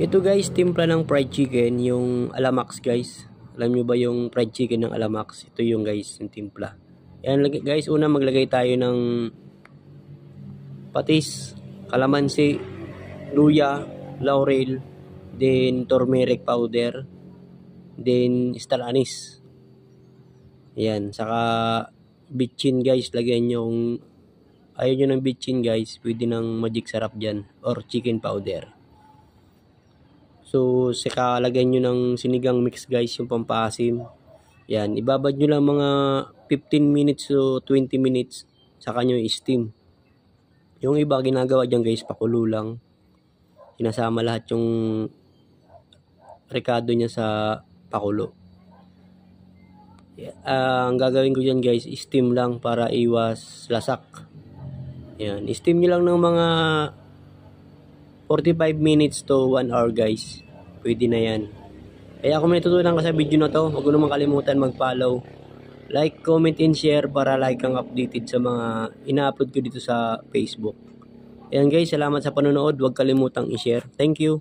Ito guys, timpla ng fried chicken, yung Alamax guys. Alam nyo ba yung fried chicken ng Alamax? Ito yung guys, yung timpla. Yan guys, una maglagay tayo ng patis, kalamansi, luya, laurel, then turmeric powder, then star anise. Yan, saka bitchin guys, lagyan yung ayaw nyo ng bitchin guys, pwede ng magic sarap dyan or chicken powder. So, saka lagyan nyo ng sinigang mix guys, yung pampasim. Yan, ibabad nyo lang mga 15 minutes to 20 minutes, saka nyo i-steam. Yung iba ginagawa dyan guys, pakulo lang. Sinasama lahat yung rekado niya sa pakulo. Ang gagawin ko dyan guys, steam lang para iwas lasak. Yan, steam nyo lang ng mga 45 minutes to 1 hour guys. Pwede na yan. Kaya kung may natutunan ka sa video na to, huwag mo naman kalimutan mag-follow, like, comment, and share para like kang updated sa mga ina-upload ko dito sa Facebook. Ayan guys, salamat sa panonood. Huwag kalimutang i-share. Thank you.